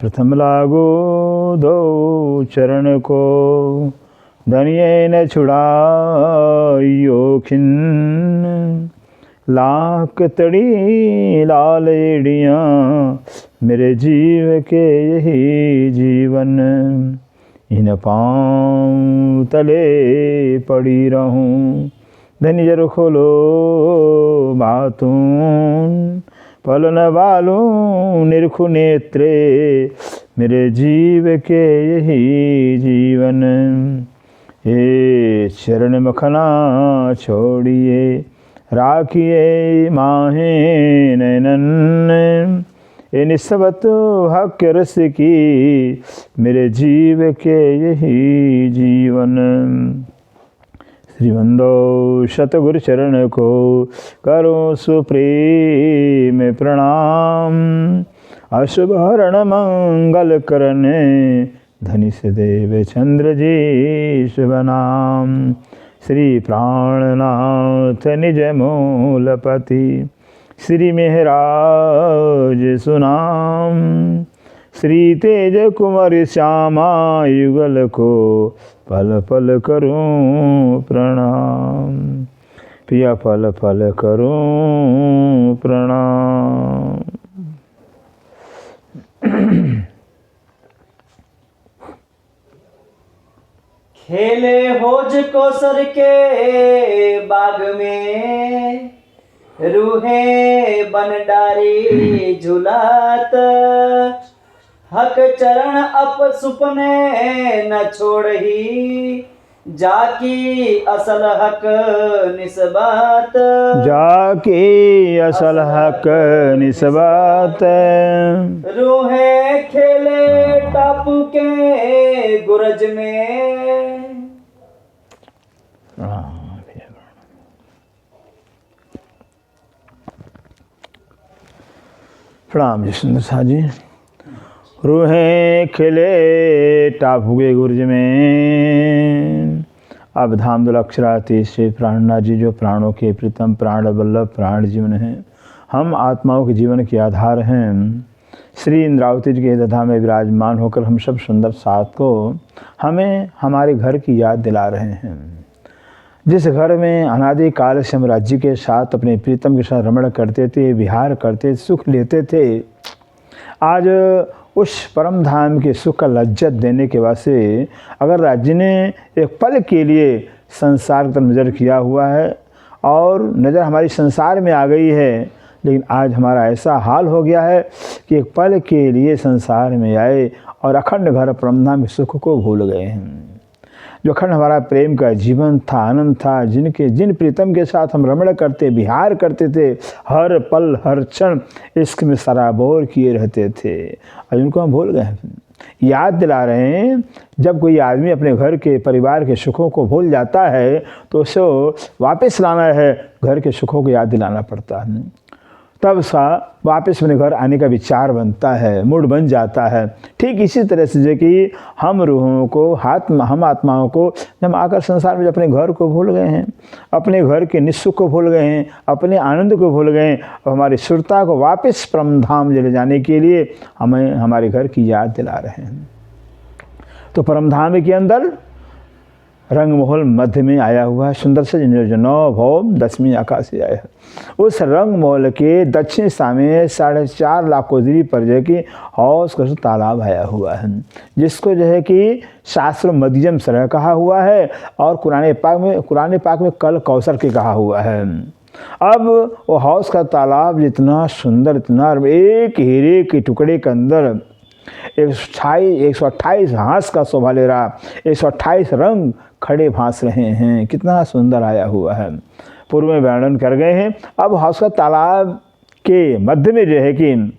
प्रथम लागो दो चरण को, धनिये न छुड़ाइयो खिन्न। लाख तड़ी लाल एड़ियाँ मेरे जीव के यही जीवन, इन पाँव तले पड़ी रहूं। धनी जर खोलो बातून, पलन वालूं निरखु नेत्रे मेरे जीव के यही जीवन। हे चरण मखना छोड़िए, राखिए माहे नैनन। ये निस्बत हक रस की मेरे जीव के यही जीवन। श्रीमंदो शतगुरु चरण को करो सुप्रेम प्रणाम। अशुभ हरण मंगल करने, धनी से देव चंद्र जी शुभ नाम। श्री प्राणनाथ निज मूलपति, श्री मेहराज सुनाम। श्री तेज कुमार श्यामा युगल को, पल पल करूं प्रणाम। पिया पल पल करूं प्रणाम। खेले होज को सर के बाग में, रूहे बन डारी झुलात। हक चरण अप सुपने न छोड़ही, जाकी असल हक निस्बात। जाकी असल हक निस्बात। रूहे खेले टापू के गुरज में। प्रणाम जी सुंदर साह जी। रूहें खिले टापू के गुरज में। अब धाम अक्षराती श्री प्राणनाथ जी जो प्राणों के प्रीतम प्राण वल्लभ प्राण जीवन हैं, हम आत्माओं के जीवन के आधार हैं। श्री इंद्रावती जी के दधा में विराजमान होकर हम सब सुंदर साथ को हमें हमारे घर की याद दिला रहे हैं। जिस घर में अनादि काल से हम राज्य के साथ अपने प्रीतम के साथ रमण करते थे, विहार करते, सुख लेते थे, आज उस परम धाम के सुख का लज्जत देने के वास्ते अगर राज्य ने एक पल के लिए संसार की तरफ नज़र किया हुआ है और नज़र हमारी संसार में आ गई है, लेकिन आज हमारा ऐसा हाल हो गया है कि एक पल के लिए संसार में आए और अखंड घर परम धाम के सुख को भूल गए हैं। जो अखंड हमारा प्रेम का जीवन था, आनंद था, जिन प्रीतम के साथ हम रमण करते, विहार करते थे, हर पल हर क्षण इश्क में सराबोर किए रहते थे, और उनको हम भूल गए। याद दिला रहे हैं, जब कोई आदमी अपने घर के परिवार के सुखों को भूल जाता है तो उसे वापस लाना है, घर के सुखों को याद दिलाना पड़ता है। तब सा वापस अपने घर आने का विचार बनता है, मूड बन जाता है। ठीक इसी तरह से जो कि हम रूहों को हम आत्माओं को जब आकर संसार में अपने घर को भूल गए हैं, अपने घर के निस्सुख को भूल गए हैं, अपने आनंद को भूल गए हैं, और हमारी सुरता को वापस परमधाम ले जाने के लिए हमें हमारे घर की याद दिला रहे हैं। तो परमधाम के अंदर रंग महल मध्य में आया हुआ है, सुंदर से जो 9 भौम 10वीं आकाश से आया है। उस रंग महल के दक्षिण दिशा में 4.5 लाख कोसरी पर जो कि हौस का तालाब आया हुआ है, जिसको जो है कि शास्त्र मध्यम सरह कहा हुआ है और कुरान पाक में कल कौसर के कहा हुआ है। अब वो हौस का तालाब जितना सुंदर, इतना एक हीरे के टुकड़े के अंदर 128 हाथ का शोभा ले रहा, 128 रंग खड़े भांस रहे हैं, कितना सुंदर आया हुआ है। पूर्व में वर्णन कर गए हैं। अब हौस का तालाब के मध्य में जो है कि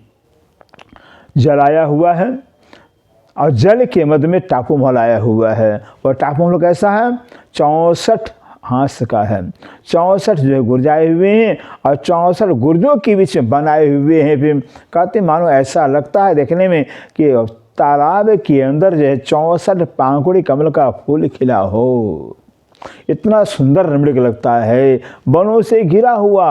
जल आया हुआ है और जल के मध्य में टापू महल आया हुआ है। और टापू महल कैसा है? 64 हाथ का है, 64 जो है गुर्जाए हुए हैं और 64 गुर्जों के बीच में बनाए हुए हैं। फिर कहते मानो ऐसा लगता है देखने में कि तालाब के अंदर जो है 64 पांकुड़ी कमल का फूल खिला हो। इतना सुंदर रमणीक लगता है, वनों से घिरा हुआ।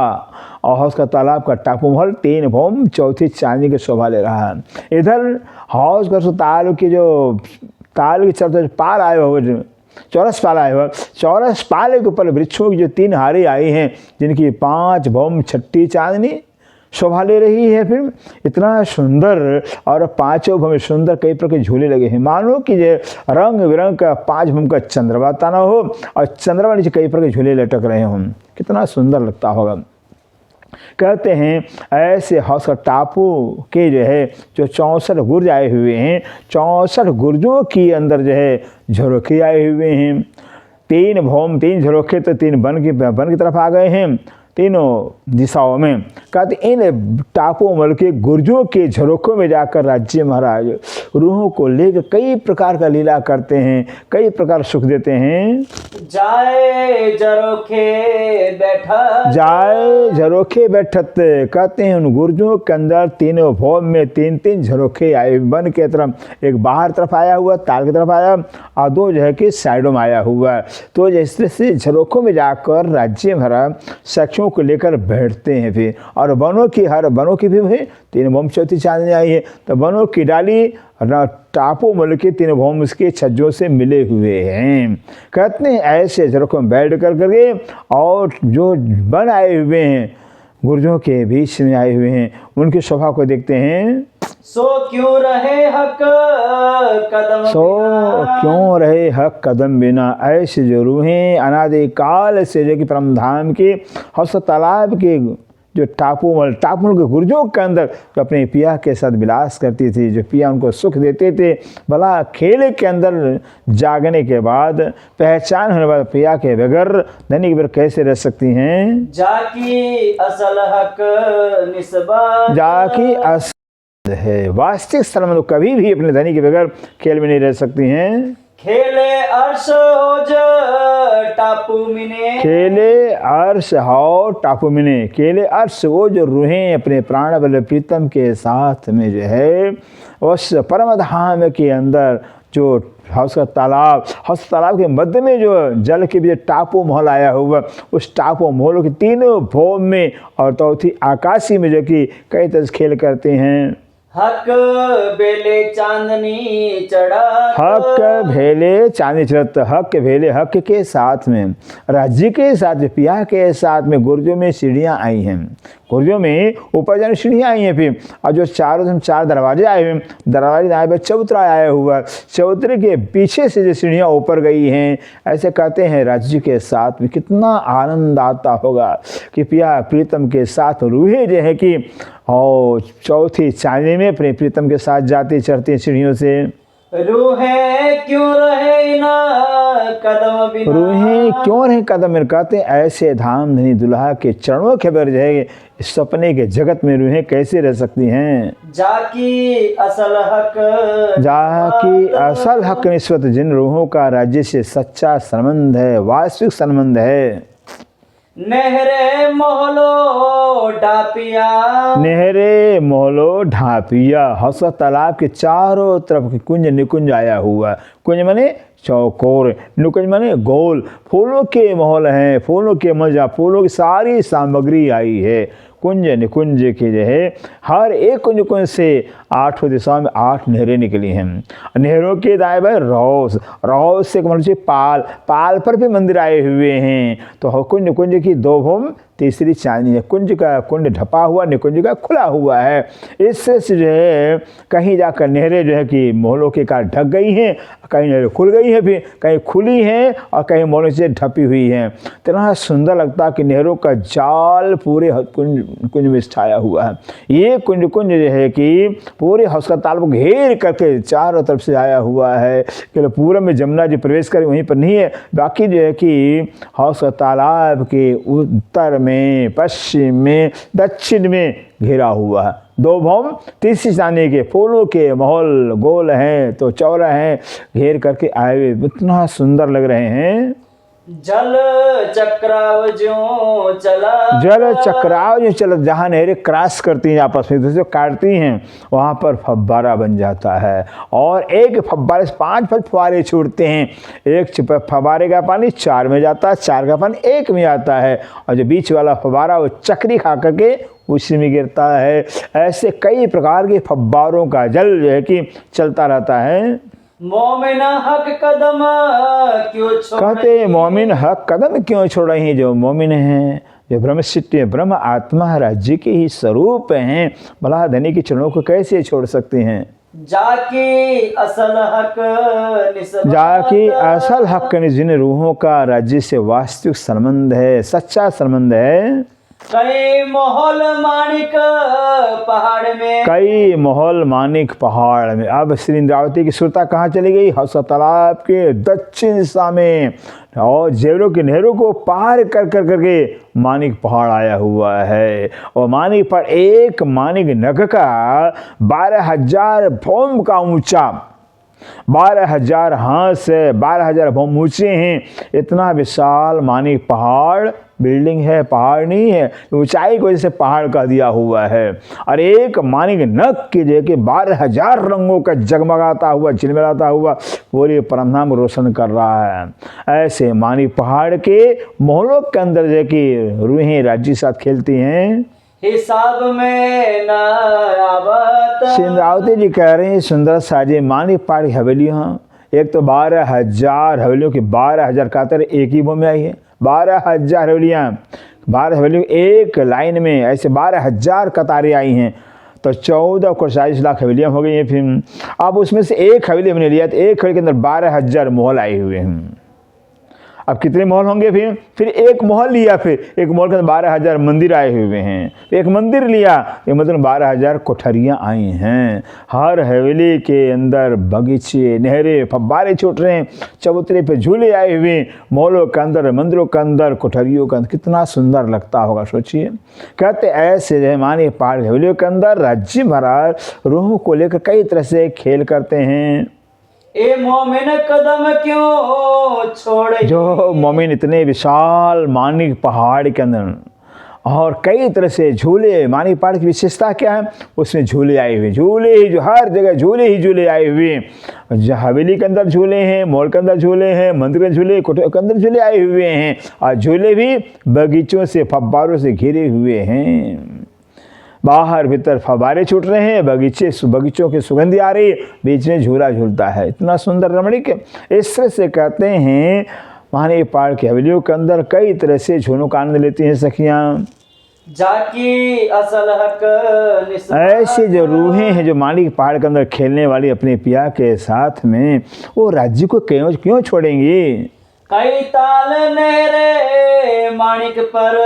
और हौस का तालाब का टापू महल 3 भौम चौथी चांदी की शोभा ले रहा है। इधर हौस का ताल की जो ताल की चलते पाल आए हुए, चौरस पाल आए हुआ, चौरस पाले के ऊपर वृक्षों की जो 3 हारी आई हैं, जिनकी 5 भौम छठी चांदनी शोभा ले रही है। फिर इतना सुंदर, और 5 भौम सुंदर कई प्रकार के झूले लगे हैं, मानो कि ये रंग बिरंग का 5 भौम का चंद्रमा ताना हो और चंद्रमा नीचे कई प्रकार के झूले लटक रहे हों। कितना सुंदर लगता होगा। कहते हैं ऐसे हौस का टापू के जो है जो 64 गुर्ज आए हुए हैं, 64 गुर्जों के अंदर जो है झरोखे आए हुए हैं। 3 भौम 3 झरोखे तो 3 वन की तरफ आ गए हैं, तीनों दिशाओं में। कहते इन टापू मल के गुर्जों के झरोखों में जाकर राज्य महाराज रूहों को लेकर कई प्रकार का लीला करते हैं, कई प्रकार सुख देते हैं। जाए झरोखे बैठत, जाए झरोखे बैठत, कहते हैं उन गुर्जों के अंदर 3 भौम में 3 झरोखे आए, वन के तरफ एक बाहर तरफ आया हुआ, ताल की तरफ आया, और 2 जो है कि साइडों में आया हुआ। तो जैसे से झरोखों में जाकर राज्य महाराज सखियों को लेकर बैठते हैं। फिर और वनों की भी 3 भौम चौथी चांदनी आई है, तो वनों की डाली टापू मल के 3 भौम उसके छज्जों से मिले हुए हैं। कहते हैं ऐसे झरोखों में बैठ करके, और जो वन आए हुए हैं गुर्जों के बीच में आए हुए हैं, उनकी शोभा को देखते हैं। सो क्यों रहे हक कदम क्यों रहे हक कदम बिना, ऐसे जो रूहें अनादि काल से जो कि परम धाम के हौस तालाब के जो टापू मल के गुर्जों के अंदर जो अपने पिया के साथ विलास करती थी, जो पिया उनको सुख देते थे, भला खेल के अंदर जागने के बाद पहचान होने बाद पिया के बगैर धनी के बगैर कैसे रह सकती हैं। जाकी असल हक निस्बत, जाकी असल है वास्तविक स्थल में तो कभी भी अपने धनी के बगैर खेल में नहीं रह सकती हैं। खेले अर्श हो टापू मिने, खेले अर्श हो टापू मिने, खेले अर्श वो जो रूहें अपने प्राण बल प्रीतम के साथ में जो है उस परम धाम के अंदर जो हौस तालाब के मध्य में जो जल के भी टापू महल आया हुआ, उस टापू महलों के 3 भौम में और चौथी आकाशी में जो कि कई तरह से खेल करते हैं। हक बेले चांदनी चढ़त, हक भेले चांदनी चढ़त, हक भेले हक के साथ में, राज्य के साथ, पिया के साथ में गुर्जों में सीढ़ियाँ आई हैं, गुर्जों में ऊपर जाने सीढ़ियाँ आई हैं। फिर और जो 4 दरवाजे आए हुए, दरवाजे आए हुए चबूतरा आया हुआ, चबूतरे के पीछे से जो सीढ़ियाँ ऊपर गई हैं। ऐसे कहते हैं राज्य के साथ में कितना आनंद आता होगा कि पिया प्रीतम के साथ रूहें जो है कि और चौथी चांदनी में अपने प्रीतम के साथ जाती चढ़ती सीढ़ियों से। रूहें क्यों रहे ना कदम बिना, रूहें क्यों रहे कदम बिना, कहते हैं ऐसे धाम धनी दुल्हा के चरणों के बगैर जाएंगे इस सपने के जगत में रूहें कैसे रह सकती हैं। जाकी असल हक निस्बत, जिन रूहों का राज्य से सच्चा संबंध है, वास्तविक संबंध है। नहरे मोहलो ढापिया, नहरे मोहलो ढापिया, हौस तालाब के चारों तरफ कुंज निकुंज आया हुआ, कुंज माने चौकोर, निकुंज माने गोल, फूलों के महल हैं, फूलों के मजा, फूलों की सारी सामग्री आई है। कुंज निकुंज के जो है हर एक कुंज से 8 दिशाओं में 8 नहरें निकली हैं। नहरों के दाएं बाएं रौस से मतलब पाल पर भी मंदिर आए हुए हैं। तो कुंज की 2 भौम तीसरी चांदनी है, कुंड ढपा हुआ, निकुंज का खुला हुआ है। इससे जो है कहीं जाकर नहरें जो है कि महलों के कारण ढक गई हैं, कहीं नहरें खुल गई हैं, फिर कहीं खुली हैं और कहीं महलों से ढपी हुई हैं। इतना सुंदर लगता है कि नहरों का जाल पूरे कुंज में छाया हुआ है। ये कुंज जो है कि पूरे हौस का तालाब को घेर करके चारों तरफ से आया हुआ है। केवल पूर्व में जमुना जी प्रवेश करे वहीं पर नहीं है, बाकी जो है कि हौस का तालाब के उत्तर में, पश्चिम में, दक्षिण में घेरा हुआ है। 2 भौम तीसरी चांदनी के, फूलों के महल गोल हैं तो चौरा हैं, घेर करके आए हुए इतना सुंदर लग रहे हैं। जल चक्राव ज्यों चला, जल चक्राव जो चल, जहाँ नहरें क्रॉस करती हैं आपस में दूसरे काटती हैं, वहाँ पर फव्वारा बन जाता है। और एक फव्वारे से 5 फव्वारे छूटते हैं। एक फव्वारे का पानी 4 में जाता है, 4 का पानी 1 में आता है, और जो बीच वाला फव्वारा वो चक्री खा करके उसी में गिरता है। ऐसे कई प्रकार के फव्वारों का जल जो है कि चलता रहता है। मोमिन हक कदम क्यों छोड़े, कहते मोमिन हक कदम क्यों छोड़ रही हैं? जो मोमिन हैं, जो ब्रह्मसिद्ध ब्रह्म आत्मा राज्य के ही स्वरूप हैं, भला धनी के चरणों को कैसे छोड़ सकते हैं? जाकी असल हक निस्बत, जाकि असल हक ने जिन रूहों का राज्य से वास्तविक संबंध है, सच्चा संबंध है। कई मोहल माणिक पहाड़ में, कई मोहल मानिक पहाड़ में। अब श्री इंद्रावती की सुरता कहाँ चली गई? हौसा तालाब के दक्षिण दिशा में, और जेवरों की नहरों को पार कर कर करके मानिक पहाड़ आया हुआ है। और मानिक पहाड़ एक मानिक नग का 12,000 भौम का ऊंचा, 12,000 हाथ से 12,000 भौम ऊंचे हैं। इतना विशाल मानिक पहाड़ बिल्डिंग है, पहाड़ नहीं है, ऊंचाई की वजह से पहाड़ कह दिया हुआ है। और एक मानिक नग की जगह के 12,000 रंगों का जगमगाता हुआ, झिलमिलाता हुआ पूरे परमधाम रोशन कर रहा है। ऐसे मानिक पहाड़ के मोहलों के अंदर जो कि रूहें राज्य साथ खेलती हैं, हिसाब में न आवत। श्री इंद्रावती जी कह रहे हैं सुंदर साजे मानिक पहाड़ की हवेलियाँ, एक तो 12,000 हवेलियों की 12,000 कातर एक ही भूमि आई है। 12,000 हवेलियाँ, 12 हवेलियों एक लाइन में ऐसे 12,000 कतारें आई हैं, तो 14,40 हवेलियाँ हो गई हैं। फिर अब उसमें से एक हवेली हमने लिया, तो एक हवेली के अंदर 12,000 महल आए हुए हैं। अब कितने महल होंगे? फिर एक महल लिया, फिर एक महल के अंदर 12,000 मंदिर आए हुए हैं। एक मंदिर लिया, ये मतलब 12,000 कोठरियाँ आई हैं। हर हवेली के अंदर बगीचे, नहरें, फव्वारे छूट रहे हैं, चबूतरे पे झूले आए हुए, महलों के अंदर, मंदिरों के अंदर, कोठरियों के अंदर, कितना सुंदर लगता होगा सोचिए। कहते ऐसे जो माने पहाड़ हवेलियों के अंदर राज्य महाराज रूहों को लेकर कई तरह से खेल करते हैं। ए मोमिन कदम क्यों छोड़े, जो मोमिन इतने विशाल मानिक पहाड़ के अंदर और कई तरह से झूले, मानिक पहाड़ की विशेषता क्या है? उसमें झूले आए हुए, झूले ही, जो हर जगह झूले ही झूले आए हुए। हवेली के अंदर झूले हैं, मॉल के अंदर झूले हैं, मंदिर के झूले, कोठे के अंदर झूले आए हुए हैं, और झूले भी बगीचों से, फव्वारों से घिरे हुए हैं। बाहर भीतर फव्वारे छूट रहे हैं, बगीचों की सुगंधी आ रही, बीच में झूला झूलता है, इतना सुंदर रमणीक। इस तरह से कहते हैं मानिक पहाड़ की हवेलियों के अंदर कई तरह से झूलों का आनंद लेती हैं सखियाँ। जाकी असल हक निस्बत, ऐसी जो रूहें हैं जो मानिक पहाड़ के अंदर खेलने वाली अपने पिया के साथ में, वो राज्य को क्यों छोड़ेंगी? कई ताल नहरे माणिक पर,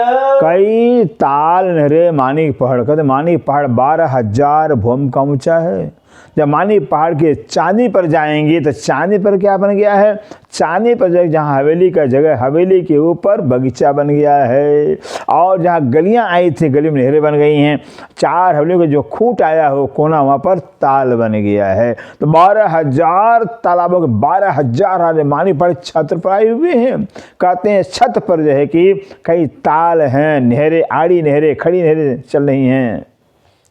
कई ताल नहरे मानिक पहाड़, कहते मानिक पहाड़ 12,000 भौम का ऊंचा है। जब मानिक पहाड़ के चांदी पर जाएंगे तो चांदी पर क्या बन गया है? चांदी पर जहाँ हवेली का जगह, हवेली के ऊपर बगीचा बन गया है, और जहाँ गलियाँ आई थी गली में नहरें बन गई हैं। 4 हवेलियों का जो खूंट आया हो कोना, वहाँ पर ताल बन गया है। तो 12,000 तालाबों के 12,000 मानिक पहाड़ छत पर आए हुए हैं। कहते हैं छत पर जो है कि कई ताल हैं, नहरें, आड़ी नहरें, खड़ी नहरें चल रही हैं।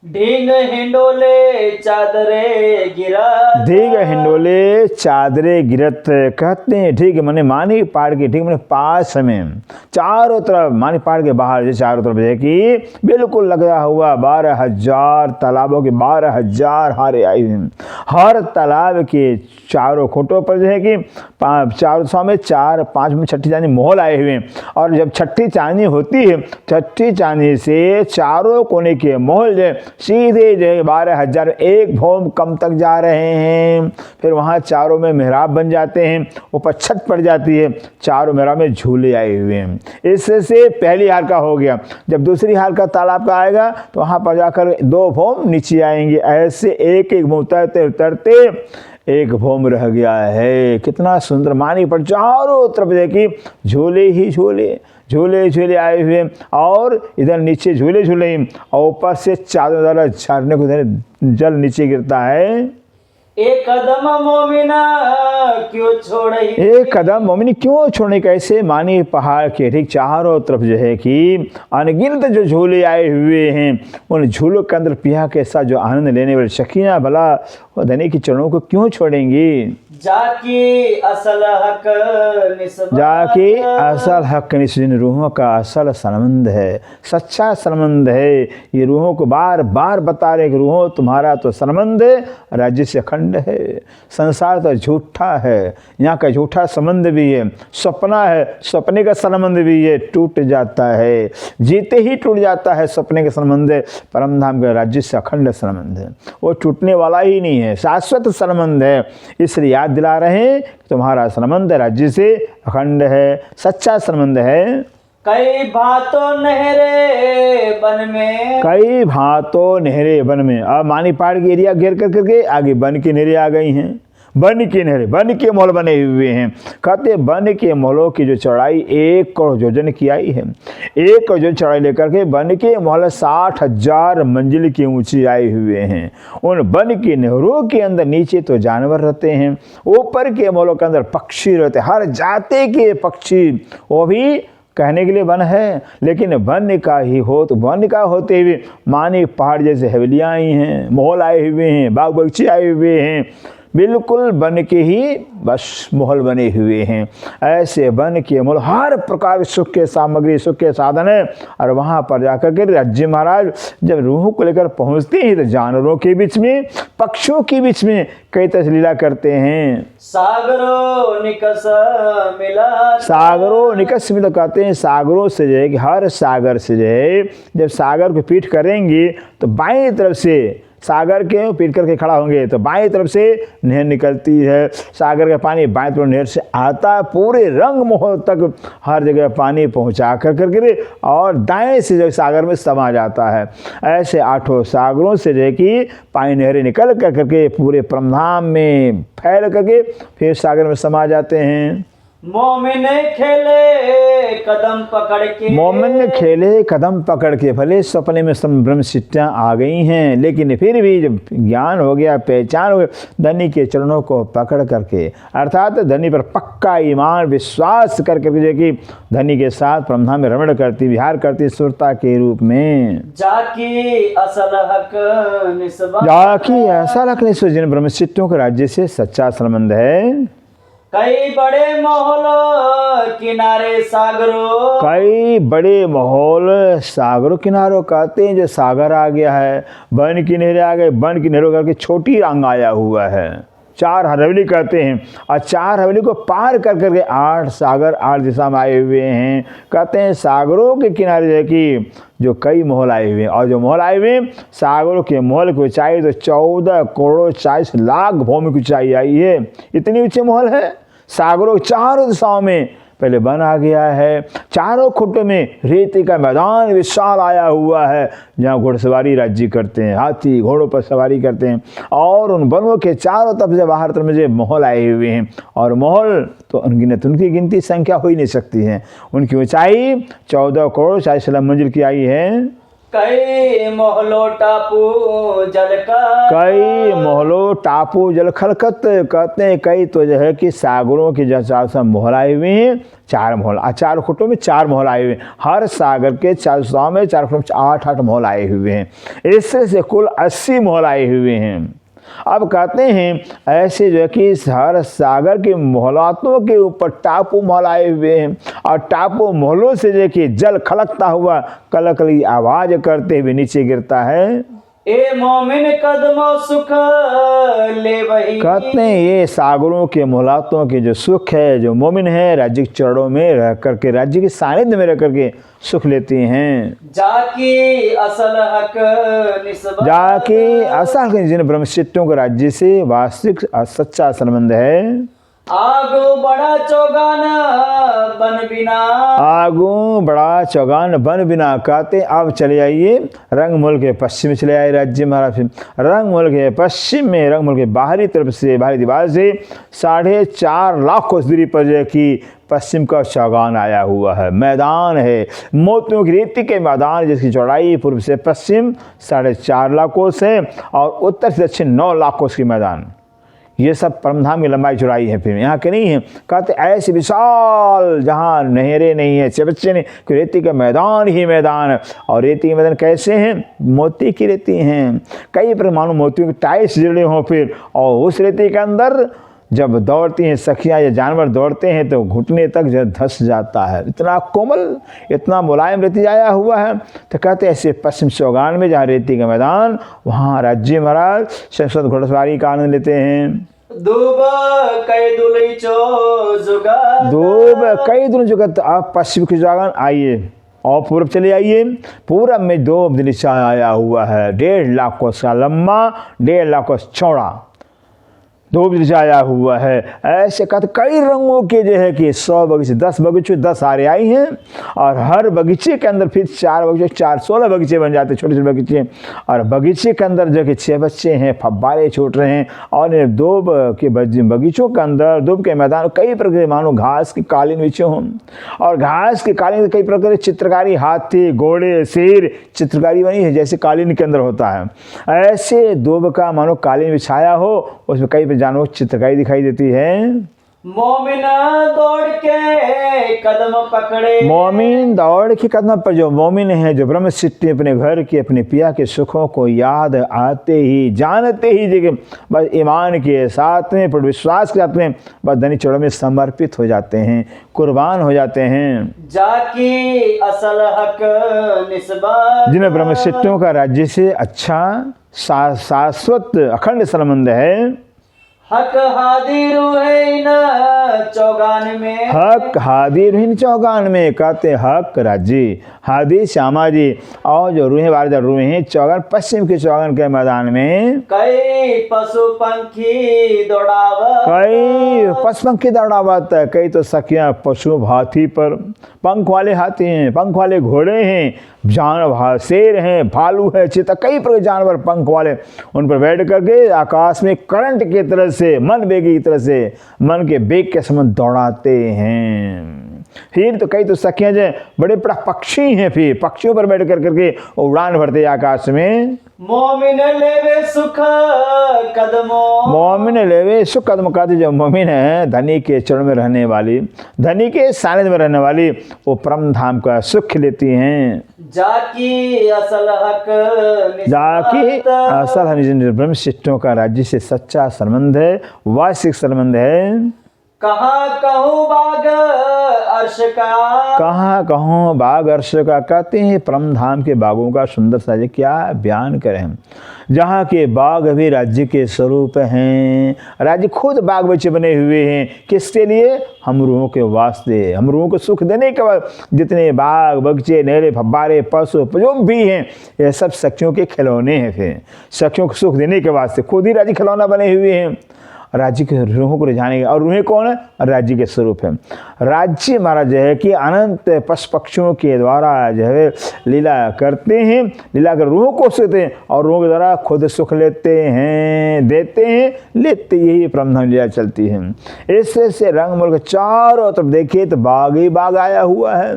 ढींग हिंडोले चादरे गिरत, ढीग हिंडोले चादरे गिरत। कहते हैं ढीग मने मानिक पहाड़ के, ढीग मने पास में, चारों तरफ मानिक पहाड़ के बाहर जो चारों तरफ है कि बिल्कुल लगा हुआ 12,000 तालाबों के 12,000 हारे आई हुई। हर तालाब के चारों खूंटों पर जो है कि चारों दिशा में 4, 5 में छठी चांदी मोहल आए हुए। और जब छठी चांदी होती है, छठी चांदी से चारों कोने के मोहल जो सीधे जो 12,000 एक भौम कम तक जा रहे हैं। फिर वहाँ चारों में मेहराब बन जाते हैं, ऊपर छत पड़ जाती है, चारों मेहराब में झूले आए हुए हैं। इससे पहली हार का हो गया। जब दूसरी हार का तालाब का आएगा तो वहाँ पर जाकर 2 भौम नीचे आएंगे। ऐसे एक एक भौम उतरते उतरते एक भौम रह गया है। कितना सुंदर मानिक पहाड़ चारों तरफ देखिए झूले ही झूले, झूले झूले आए हुए, और इधर नीचे झूले झूले, और ऊपर से चारों तरफ झरने को जल नीचे गिरता है। एक कदम मोमिना क्यों छोड़ई। एक कदम मोमिन क्यों छोड़ने, कैसे मानी पहाड़ के ठीक चारों तरफ जो है कि अनगिनत जो झूले आए हुए हैं, उन झूलों के अंदर पिया के साथ जो आनंद लेने वाले शकीना भला वो धनी की चरणों को क्यों छोड़ेंगी। जाकी असल हक निस्बत, जाके असल हक जिन रूहों का असल संबंध है, सच्चा संबंध है, ये रूहों को बार बार बता रहे कि रूहों तुम्हारा तो संबंध राज्य से अखंड है, संसार तो झूठा है, यहाँ का झूठा संबंध भी है, सपना है, सपने का संबंध भी है, टूट जाता है, जीते ही टूट जाता है सपने का संबंध। परम धाम का राज्य से अखंड संबंध है, वो टूटने वाला ही नहीं है, शाश्वत संबंध है। इसलिए याद दिला रहे हैं तुम्हारा संबंध राज्य से अखंड है, सच्चा संबंध है। कई भातों नहरे बन में, कई भांतों नहरे वन में। अब मानी पहाड़ की एरिया घेर कर करके आगे वन की नहरें आ गई हैं, वन की नहरें, वन के महल बने हुए हैं। कहते वन के महलों की जो चौड़ाई 1 करोड़ योजन की आई है, 1 करोड़ योजन चौड़ाई लेकर के वन के महल 60,000 मंजिल की ऊंची आए हुए हैं। उन वन की नहरों के अंदर नीचे तो जानवर रहते हैं, ऊपर के महलों के अंदर पक्षी रहते हैं, हर जाति के पक्षी, वो भी कहने के लिए वन है, लेकिन वन का ही हो तो वन का होते हुए मानी पहाड़ जैसे हवेलियाँ आई हैं, महल आए हुए हैं, बाग बगीचे आए हुए हैं, बिल्कुल बन के ही बस महल बने हुए हैं। ऐसे बन के महल हर प्रकार सुख के सामग्री, सुख के साधन है। और वहाँ पर जाकर के राज्य महाराज जब रूहों को लेकर पहुँचते हैं तो जानवरों के बीच में, पक्षियों के बीच में कई तरह से लीला करते हैं। सागरों निकस मिला, सागरों निकस मिला कहते हैं, सागरों से जो है कि हर सागर से जो है जब सागर को पीठ करेंगे तो बाएं तरफ से सागर के पीट करके खड़ा होंगे तो बाएं तरफ से नहर निकलती है, सागर का पानी बाएं तरफ नहर से आता है, पूरे रंग महल तक हर जगह पानी पहुंचा कर करके और दाएं से जो सागर में समा जाता है। ऐसे 8 सागरों से जो है कि पानी नहरें निकल कर करके पूरे परमधाम में फैल करके फिर सागर में समा जाते हैं। मोमिन खेले कदम पकड़ के, मोमिन ने खेले कदम पकड़ के, भले सपने में सब ब्रह्म सिद्धियाँ आ गई हैं, लेकिन फिर भी जब ज्ञान हो गया, पहचान हो गया, धनी के चरणों को पकड़ करके, अर्थात धनी पर पक्का ईमान विश्वास कर करके जो कि धनी के साथ परमधाम में रमण करती, विहार करती सुरता के रूप में। जाकी असल हक निस्बत, जाकी ऐसा लखने से जिन ब्रह्म सिद्धियों के राज्य से सच्चा संबंध है। कई बड़े महल किनारे सागरों, कई बड़े महल सागरों किनारों कहते हैं, जो सागर आ गया है, वन की नहरें आ गए, वन की नहरों करके छोटी रंग आया हुआ है, 4 हवेली कहते हैं, और 4 हवेली को पार कर करके 8 सागर 8 दिशा में आए हुए हैं। कहते हैं सागरों के किनारे जो है कि जो कई महल आए हुए हैं, और जो महल आए हुए सागरों के महल की ऊंचाई तो 14 करोड़ 40 लाख भूमि की ऊंचाई आई है। इतनी ऊंचे महल है सागरों चारों दिशाओं में। पहले वन आ गया है, चारों खुट्टों में रेती का मैदान विशाल आया हुआ है, जहाँ घुड़सवारी राज्य करते हैं, हाथी घोड़ों पर सवारी करते हैं, और उन वनों के चारों तरफ से बाहर तरफ में महल आए हुए हैं। और महल तो अनगिनत, उनकी गिनती संख्या हो ही नहीं सकती है। उनकी ऊंचाई 14 करोड़ 40 लाख मंजिल की आई है। कई महलो टापू जलका, कई महलो टापू जल खलकत कहते हैं। कई तो जो है कि सागरों के जो 4 महल आए हुए हैं, 4 महल, 4 खुटों में 4 महल आए हुए हैं। हर सागर के 4 दिशाओं में 4 खुटों में 8-8 महल आए हुए हैं। इससे से कुल 80 महल आए हुए हैं। अब कहते हैं ऐसे जो है कि हर सागर के महलातों के ऊपर टापू महल आए हुए हैं, और टापू महलों से जो है कि जल खलकता हुआ कलकली आवाज करते हुए नीचे गिरता है। ए मोमिन कदमों सुख ले वही, कहते हैं ये सागरों के महलातों के जो सुख है, जो मोमिन है राज्य के चरणों में रह करके, राज्य के सानिध्य में रह करके सुख लेते हैं। जाकी असल हक निस्बत, जाके असल जिन ब्रह्म सिद्धियों के राज्य से वास्तविक सच्चा संबंध है। आगो बड़ा चौगान बन बिना, आगू बड़ा चौगान बन बिना कहते। अब चले आइए रंगमहल के पश्चिम चले आए राज्य महाराज। रंगमहल के पश्चिम में, रंगमहल के बाहरी तरफ से, बाहरी दीवार से 4.5 लाख कोस दूरी पर जो है कि पश्चिम का चौगान आया हुआ है, मैदान है, मोतियों की रेती के मैदान, जिसकी चौड़ाई पूर्व से पश्चिम 4.5 लाख कोस है, और उत्तर से दक्षिण 9 लाख कोस की मैदान। ये सब परमधाम की लंबाई चौड़ाई है। फिर यहाँ के नहीं है, कहते ऐसे विशाल जहाँ नहरें नहीं है, बच्चे नहीं, कि रेती का मैदान ही मैदान है। और रेती के मैदान कैसे हैं? मोती की रेती हैं, कई परमाणु मोतियों के टाइल्स जुड़े हों फिर, और उस रेती के अंदर जब दौड़ती हैं सखियाँ या जानवर दौड़ते हैं तो घुटने तक जो धस जाता है, इतना कोमल, इतना मुलायम रेती आया हुआ है। तो कहते ऐसे पश्चिम चौगान में जहाँ रेती का मैदान, वहाँ राज्य महाराज शाश्वत घोड़सवारी का आनंद लेते हैं। दूब कई दुलैचो जुगत, दूब कई दुल जुगत। आप पश्चिम की चौगान आइए और पूर्व चले आइए। पूरब में दो दिशा आया हुआ है, 1.5 लाख कोस का लंबा, 1.5 लाख कोस चौड़ा दो दिशा आया हुआ है। ऐसे कहते कई रंगों के जो है कि 100 बगीचे, 10 बगीचे, 10 आरियाई हैं, और हर बगीचे के अंदर फिर 4 बगीचे, 4 16 बगीचे बन जाते, छोटे छोटे बगीचे। और बगीचे के अंदर जो कि 6 बच्चे हैं, फब्बारे छूट रहे हैं। और दूब के बगीचों के अंदर, दूब के मैदान कई प्रकार के मानो घास की कालीन बिछे हों, और घास की कालीन कई प्रकार की चित्रकारी, हाथी, घोड़े, शेर चित्रकारी बनी है जैसे कालीन के अंदर होता है। ऐसे दूब का मानो कालीन बिछाया हो, उसमें कई जानवर चित्रकारी दिखाई देती है। मोमिन दौड़ के कदम पकड़े, मोमिन दौड़ के कदम पर, जो मोमिन है, जो ब्रह्म सिद्धि अपने घर के, अपने पिया के सुखों को याद आते ही, जानते ही देखिए बस ईमान के साथ में, पर विश्वास के साथ में बस धनी चढ़ो में समर्पित हो जाते हैं, कुर्बान हो जाते हैं। जाकी असल हक निस्बत, जिन्हें ब्रह्म सिद्धियों का राज्य से अच्छा शाश्वत अखंड संबंध है। हक हादिर है न चौगान में, हक हादी रूहिन चौगान में, कहते हक राज्य, हादी श्यामा जी, और जो रूहें वाले रूहें चौगान, पश्चिम के चौगान के मैदान में कई पशु पंखी दौड़ावत, कई पशु पंखी दौड़ावत, कई तो सखियां पशु हाथी पर, पंख वाले हाथी हैं, पंख वाले घोड़े हैं, जानवर शेर हैं, भालू है, चीता, कई प्रकार जानवर पंख वाले, उन पर बैठ करके आकाश में करंट की तरह से, मन बेगी की तरह से, मन के बेग के समान दौड़ाते हैं। फिर तो कई तो सखियां जो बड़े बड़ा पक्षी हैं, फिर पक्षियों पर बैठ कर करके उड़ान भरते आकाश में। मोमिन लेवे सुख कदमों, मोमिन लेवे सुख कदम, कहते जो मोमिन है, धनी के चरण में रहने वाली, धनी के सानिध्य में रहने वाली, वो परम धाम का सुख लेती हैं। जाकी असल हक जाकी असल हनि, ब्रह्म सिद्धों का राज्य से सच्चा संबंध है, वास्तविक संबंध है। कहाँ कहूँ बाग अर्श का, कहाँ कहूँ बाग अर्श का, कहते हैं परम धाम के बागों का सुंदर सा क्या बयान करें। जहाँ के बाग भी राज्य के स्वरूप हैं, राज्य खुद बाग बच्चे बने हुए हैं, किसके लिए? हम रूहों के वास्ते, हम रूहों को सुख देने के बाद जितने बाग बगीचे, नहरें, फब्बारे, पशु जो भी हैं, ये सब सखियों के खिलौने हैं। फिर सखियों को सुख देने के वास्ते खुद ही राज्य खिलौना बने हुए हैं, राज्य के रूहों को रिझाने के। और रूहें कौन है? राज्य के स्वरूप है। राज्य महाराज जो है कि अनंत पशु पक्षियों के द्वारा जो है लीला करते हैं, लीला कर रूहों को सुख देते हैं, और रूहों के द्वारा खुद सुख लेते हैं, देते हैं, लेते, यही परमधाम लीला चलती है। इससे से रंग मुल्क चारों तरफ देखिए तो बाग ही बाग आया हुआ है।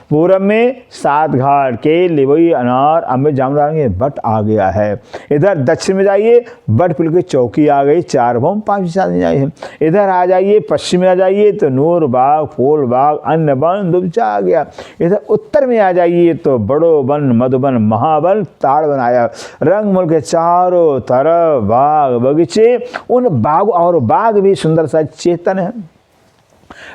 पूरब में 7 घाट के लिवई अनार अमृत जामुन के बट आ गया है। इधर दक्षिण में जाइए, बट पुल की चौकी आ गई, 4 भौम 5 जाइए। इधर आ जाइए, पश्चिम में आ जाइए तो नूर बाग, फूल बाग, अन्न वन, दुबचा आ गया। इधर उत्तर में आ जाइए तो बड़ो वन, मधुबन, महावन, ताड़ वन आया। रंग मुल्क के चारों तरफ बाग बगीचे, उन बाग, और बाग भी सुंदर सा चेतन है।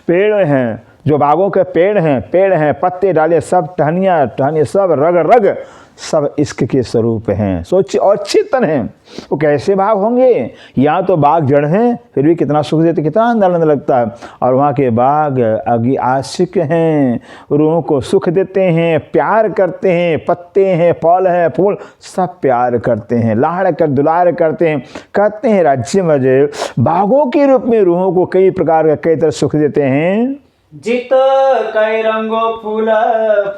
पेड़ हैं, जो बागों के पेड़ हैं, पत्ते डाले, सब टहनियाँ सब रग रग सब इश्क के स्वरूप हैं। सोचिए, और चेतन हैं, वो कैसे बाग होंगे? यहाँ तो बाग जड़ हैं, फिर भी कितना सुख देते, कितना आनंद लगता है। और वहाँ के बाग अगी आशिक हैं, रूहों को सुख देते हैं, प्यार करते हैं, पत्ते हैं, फल हैं, फूल सब प्यार करते हैं, लाड़ कर दुलार करते हैं। कहते हैं राज्य मजे बागों के रूप में रूहों को कई प्रकार का कई तरह सुख देते हैं। जित कई रंगों फूल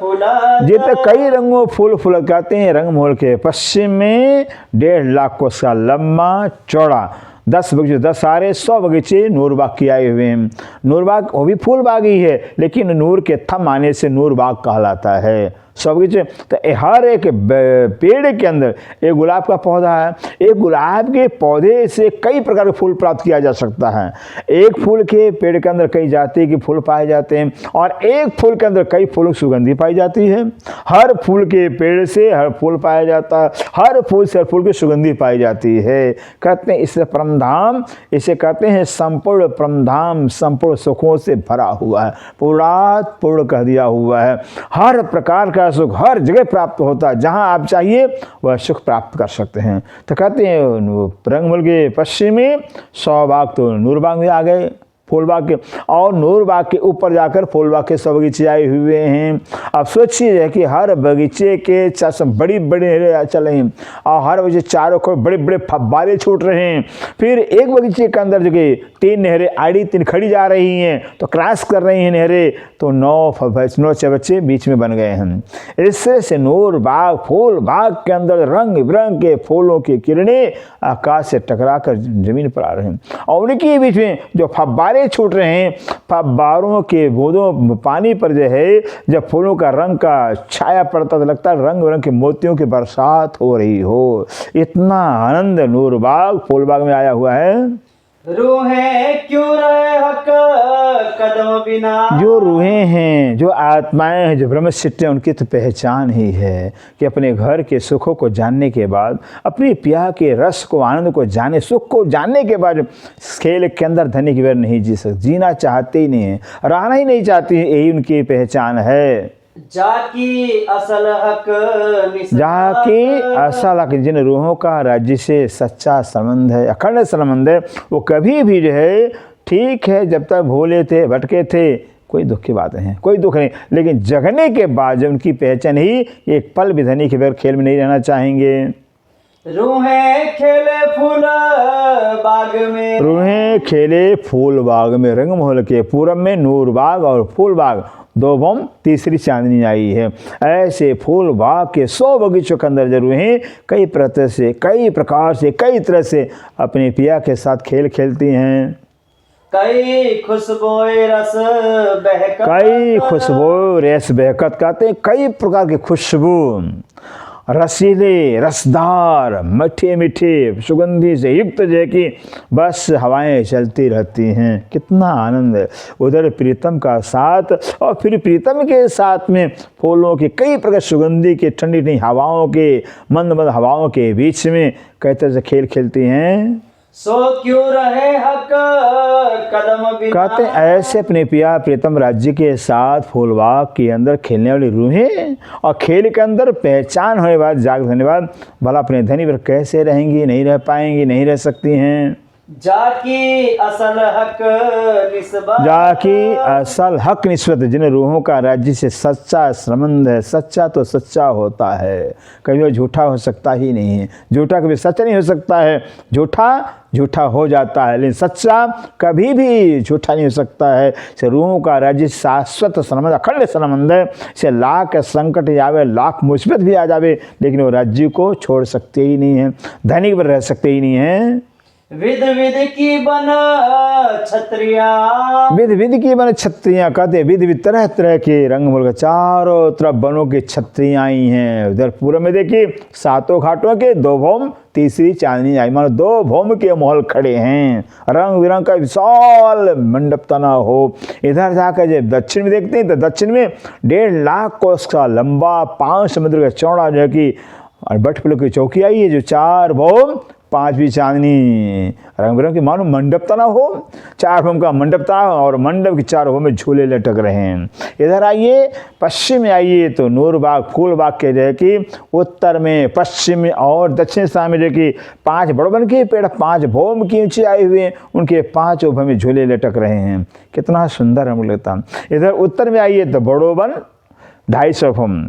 फूला, जित कई रंगों फूल फूल, कहते हैं रंग मोल के पश्चिम में 1.5 लाख कोस का लंबा चौड़ा, 10 बगीचे, 10 सारे 100 बगीचे नूरबाग के आए हुए हैं। नूरबाग वो भी फूल बाग ही है, लेकिन नूर के थम आने से नूरबाग कहलाता है। सौ बगीचे। तो हर एक पेड़ के अंदर एक गुलाब का पौधा है, एक गुलाब के पौधे से कई प्रकार के फूल प्राप्त किया जा सकता है। एक फूल के पेड़ के अंदर कई जाति के फूल पाए जाते हैं और एक फूल के अंदर कई फूलों की सुगंधी पाई जाती है। हर फूल के पेड़ से हर फूल पाया जाता है, हर फूल से हर फूल की सुगंधी पाई जाती है। कहते हैं इसे परमधाम, इसे कहते हैं संपूर्ण परमधाम, संपूर्ण सुखों से भरा हुआ है, पूर्ण कह दिया हुआ है। हर प्रकार का सुख हर जगह प्राप्त होता है, जहां आप चाहिए वह सुख प्राप्त कर सकते हैं। तो कहते हैं रंगमहल के पश्चिम में 100 बाग तो नूरबाग में आ गए, फूलबाग के, और नूरबाग के ऊपर जाकर फूलबाग के 100 बगीचे आए हुए हैं। अब सोचिए कि हर बगीचे के बड़ी बड़ी नहरें चल रही हैं और हर बगीचे चारों को बड़े बड़े फव्वारे छूट रहे हैं। फिर एक बगीचे के अंदर जो कि 3 नहरें आड़ी 3 खड़ी जा रही हैं, तो क्रॉस कर रही हैं नहरें, तो 9 चबच्चे बीच में बन गए हैं। इससे से नूरबाग फूलबाग के अंदर रंग बिरंग के फूलों की किरणें आकाश से टकरा कर जमीन पर आ रहे हैं और उनके बीच में जो फव्वारे छूट रहे हैं, फव्वारों के बूंदों पानी पर जो है जब फूलों का रंग का छाया पड़ता तो लगता है रंग बिरंग के मोतियों की बरसात हो रही हो। इतना आनंद नूरबाग फूलबाग में आया हुआ है। रूहें क्यों रहे हक कदम बिना। जो रूहें हैं, जो आत्माएं हैं, जो ब्रह्मसिद्ध हैं, उनकी तो पहचान ही है कि अपने घर के सुखों को जानने के बाद, अपनी प्यार के रस को आनंद को जाने, सुख को जानने के बाद खेल के अंदर धनी की वजह नहीं जी सकते, जीना चाहते ही नहीं है, रहना ही नहीं चाहती है, यही उनकी पहचान है। जाकी असल हक जिन रूहों का राज्य से सच्चा संबंध है, अखंड संबंध है, वो कभी भी जो है ठीक है, जब तक भोले थे भटके थे कोई दुख की बात है, कोई दुख नहीं, लेकिन जगने के बाद जब उनकी पहचान ही एक पल भी धनी के बगैर खेल में नहीं रहना चाहेंगे। रूहें खेले फूल बाग में, रूहें खेले फूल बाग में, रंगमहल के पूरब में नूरबाग और फूलबाग 2 बम तीसरी चांदनी आई है। ऐसे फूल बाग के 100 बगीचों के अंदर जरूर हैं, कई प्रकार से, कई प्रकार से, कई तरह से अपने पिया के साथ खेल खेलती हैं। कई खुशबू रस बहकत, कई खुशबू रस बहकत कहते हैं, कई प्रकार की खुशबू, रसीले रसदार मीठे मीठे सुगंधी से युक्त जो कि बस हवाएं चलती रहती हैं। कितना आनंद है। उधर प्रीतम का साथ और फिर प्रीतम के साथ में फूलों की कई प्रकार सुगंधी के ठंडी ठंडी हवाओं के मंद मंद हवाओं के बीच में कई तरह से खेल खेलती हैं। सो क्यों रहे हक कदम बिना। कहते ऐसे अपने पिया प्रीतम राज्य के साथ फूलबाग के अंदर खेलने वाली रूहें और खेल के अंदर पहचान होने बाद जाग धन्यवाद भला अपने धनी पर कैसे रहेंगी, नहीं रह पाएंगी, नहीं रह सकती हैं। जाकी असल हक निस्बत, जाकी असल हक निस्बत, जिन रूहों का राज्य से सच्चा संबंध है। सच्चा तो सच्चा होता है, कभी वो झूठा हो सकता ही नहीं है, झूठा कभी सच्चा नहीं हो सकता है, झूठा झूठा हो जाता है, लेकिन सच्चा कभी भी झूठा नहीं हो सकता है। से रूहों का राज्य शाश्वत संबंध, अखंड संबंध है। से लाख संकट आवे, लाख मुसीबत भी आ जावे, लेकिन वो राज्य को छोड़ सकते ही नहीं है, धनी पर रह सकते ही नहीं है। विध विध की बन छत्रिया, विध विध की बन छत्रियाँ कहते, विध विध तरह तरह के रंगमहल के चारों तरफ बनों की छत्रियाँ आई हैं। उधर पूरब में देखिए 7 घाटों के 2 भौम तीसरी चांदनी आई, मानो 2 भौम के महल खड़े हैं, रंग बिरंग का विशाल मंडप तना हो। इधर जाकर जब दक्षिण में देखते हैं तो दक्षिण में 1.5 लाख कोस का लंबा 5 समुद्र का चौड़ा जो है कि बटफलों की चौकी आई है, जो 4 भौम 5वीं चांदनी रंग बिरंग की, मानो मंडप तना हो, 4 भौम का मंडप तना और मंडप के 4 भौम में झूले लटक रहे हैं। इधर आइए पश्चिम में आइए तो नूरबाग फूलबाग के जो है कि उत्तर में, पश्चिम में और दक्षिण स्थान में जो कि 5 बड़बन के पेड़ 5 भौम की ऊंचे आए हुए हैं, उनके 5 भौम में झूले लटक रहे हैं। कितना सुंदर हम लगता। इधर उत्तर में आइए तो बड़ोबन 250 भौम,